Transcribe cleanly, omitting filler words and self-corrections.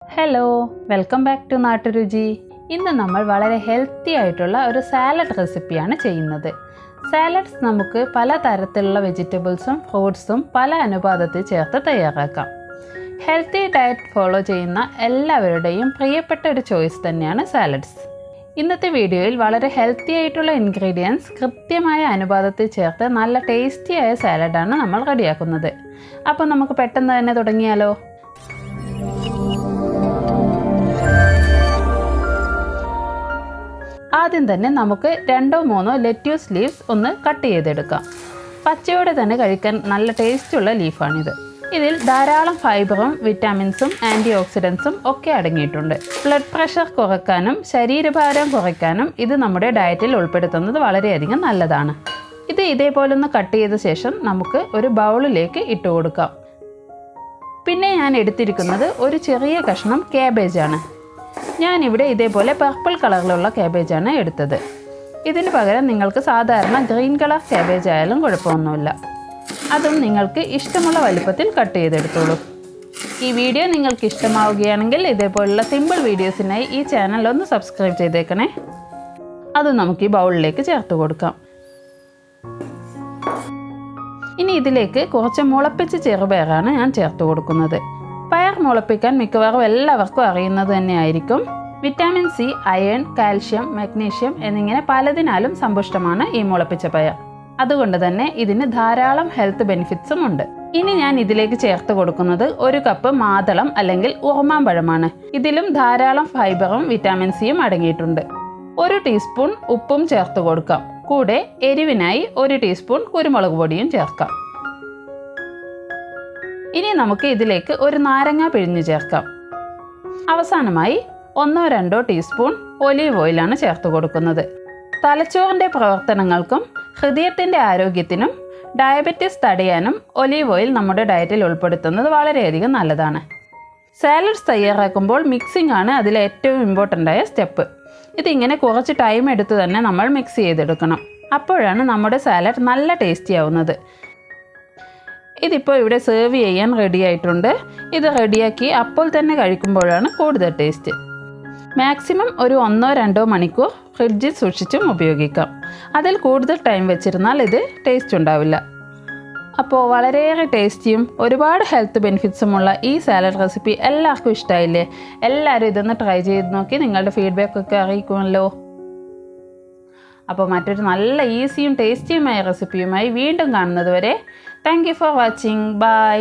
Hello, welcome back to നാട്ടുരുചി. ഇന്ന് നമ്മൾ വളരെ ഹെൽത്തി ആയിട്ടുള്ള ഒരു സാലഡ് റെസിപ്പിയാണ് ചെയ്യുന്നത്. സാലഡ്സ് നമുക്ക് പല തരത്തിലുള്ള വെജിറ്റബിൾസും ഫ്രൂട്ട്സും പല അനുപാതത്തിൽ ചേർത്ത് തയ്യാറാക്കാം. ഹെൽത്തി ഡയറ്റ് ഫോളോ ചെയ്യുന്ന എല്ലാവരുടെയും പ്രിയപ്പെട്ട ഒരു ചോയ്സ് തന്നെയാണ് സാലഡ്സ്. ഇന്നത്തെ വീഡിയോയിൽ വളരെ ഹെൽത്തി ആയിട്ടുള്ള ഇൻഗ്രീഡിയൻസ് കൃത്യമായ അനുപാതത്തിൽ ചേർത്ത് നല്ല ടേസ്റ്റിയായ സാലഡാണ് നമ്മൾ റെഡിയാക്കുന്നത്. അപ്പോൾ നമുക്ക് പെട്ടെന്ന് തന്നെ തുടങ്ങിയാലോ? ആദ്യം തന്നെ നമുക്ക് 2-3 ലെറ്റ്യൂസ് ലീവ്സ് ഒന്ന് കട്ട് ചെയ്തെടുക്കാം. പച്ചയോടെ തന്നെ കഴിക്കാൻ നല്ല ടേസ്റ്റുള്ള ലീഫാണിത്. ഇതിൽ ധാരാളം ഫൈബറും വിറ്റാമിൻസും ആൻറ്റി ഓക്സിഡൻസും ഒക്കെ അടങ്ങിയിട്ടുണ്ട്. ബ്ലഡ് പ്രഷർ കുറയ്ക്കാനും ശരീരഭാരം കുറയ്ക്കാനും ഇത് നമ്മുടെ ഡയറ്റിൽ ഉൾപ്പെടുത്തുന്നത് വളരെയധികം നല്ലതാണ്. ഇത് ഇതേപോലെ ഒന്ന് കട്ട് ചെയ്ത ശേഷം നമുക്ക് ഒരു ബൗളിലേക്ക് ഇട്ട് കൊടുക്കാം. പിന്നെ ഞാൻ എടുത്തിരിക്കുന്നത് ഒരു ചെറിയ കഷ്ണം ക്യാബേജാണ്. ഞാനിവിടെ ഇതേപോലെ പർപ്പിൾ കളറിലുള്ള ക്യാബേജാണ് എടുത്തത്. ഇതിന് പകരം നിങ്ങൾക്ക് സാധാരണ ഗ്രീൻ കളർ ക്യാബേജ് ആയാലും കുഴപ്പമൊന്നുമില്ല. അതും നിങ്ങൾക്ക് ഇഷ്ടമുള്ള വലുപ്പത്തിൽ കട്ട് ചെയ്തെടുത്തോളൂ. ഈ വീഡിയോ നിങ്ങൾക്ക് ഇഷ്ടമാവുകയാണെങ്കിൽ ഇതേപോലുള്ള സിമ്പിൾ വീഡിയോസിനായി ഈ ചാനൽ ഒന്ന് സബ്സ്ക്രൈബ് ചെയ്തേക്കണേ. അത് നമുക്ക് ഈ ബൗളിലേക്ക് ചേർത്ത് കൊടുക്കാം. ഇനി ഇതിലേക്ക് കുറച്ച് മുളപ്പിച്ച ചെറുപയറാണ് ഞാൻ ചേർത്ത് കൊടുക്കുന്നത്. പയർ മുളപ്പിക്കാൻ മിക്കവാറും എല്ലാവർക്കും അറിയുന്നത് തന്നെയായിരിക്കും. Vitamin C, iron, calcium, magnesium എന്നിങ്ങനെ പലതിനാലും സമ്പുഷ്ടമാണ് ഈ മുളപ്പിച്ച പയർ. അതുകൊണ്ട് തന്നെ ഇതിന് ധാരാളം ഹെൽത്ത് ബെനിഫിറ്റ്സും ഉണ്ട്. ഇനി ഞാൻ ഇതിലേക്ക് ചേർത്ത് കൊടുക്കുന്നത് 1 കപ്പ് മാതളം അല്ലെങ്കിൽ ഉറുമാമ്പഴമാണ്. ഇതിലും ധാരാളം ഫൈബറും വിറ്റാമിൻ സിയും അടങ്ങിയിട്ടുണ്ട്. 1 ടീസ്പൂൺ ഉപ്പും ചേർത്ത് കൊടുക്കാം. കൂടെ എരിവിനായി 1 ടീസ്പൂൺ കുരുമുളക് പൊടിയും ചേർക്കാം. ഇനി നമുക്ക് ഇതിലേക്ക് ഒരു നാരങ്ങ പിഴിഞ്ഞ് ചേർക്കാം. അവസാനമായി 1-2 ടീസ്പൂൺ ഒലീവ് ഓയിലാണ് ചേർത്ത് കൊടുക്കുന്നത്. തലച്ചോറിൻ്റെ പ്രവർത്തനങ്ങൾക്കും ഹൃദയത്തിൻ്റെ ആരോഗ്യത്തിനും ഡയബറ്റിസ് തടയാനും ഒലീവ് ഓയിൽ നമ്മുടെ ഡയറ്റിൽ ഉൾപ്പെടുത്തുന്നത് വളരെയധികം നല്ലതാണ്. സാലഡ്സ് തയ്യാറാക്കുമ്പോൾ മിക്സിംഗ് ആണ് അതിലെ ഏറ്റവും ഇമ്പോർട്ടൻ്റ് ആയ സ്റ്റെപ്പ്. ഇതിങ്ങനെ കുറച്ച് ടൈം എടുത്ത് തന്നെ നമ്മൾ മിക്സ് ചെയ്തെടുക്കണം. അപ്പോഴാണ് നമ്മുടെ സാലഡ് നല്ല ടേസ്റ്റി ആവുന്നത്. ഇതിപ്പോൾ ഇവിടെ സെർവ് ചെയ്യാൻ റെഡി ആയിട്ടുണ്ട്. ഇത് റെഡിയാക്കി അപ്പോൾ തന്നെ കഴിക്കുമ്പോഴാണ് കൂടുതൽ ടേസ്റ്റ്. മാക്സിമം ഒരു 1-2 മണിക്കൂർ ഫ്രിഡ്ജിൽ സൂക്ഷിച്ചും ഉപയോഗിക്കാം. അതിൽ കൂടുതൽ ടൈം വെച്ചിരുന്നാൽ ഇത് ടേസ്റ്റ് ഉണ്ടാവില്ല. അപ്പോൾ വളരെയേറെ ടേസ്റ്റിയും ഒരുപാട് ഹെൽത്ത് ബെനിഫിറ്റ്സുമുള്ള ഈ സാലഡ് റെസിപ്പി എല്ലാവർക്കും ഇഷ്ടമായില്ലേ? എല്ലാവരും ഇതൊന്ന് ട്രൈ ചെയ്ത് നോക്കി നിങ്ങളുടെ ഫീഡ്ബാക്കൊക്കെ അറിയിക്കുമല്ലോ. അപ്പോൾ മറ്റൊരു നല്ല ഈസിയും ടേസ്റ്റിയുമായ റെസിപ്പിയുമായി വീണ്ടും കാണുന്നത് വരെ thank you for watching. By.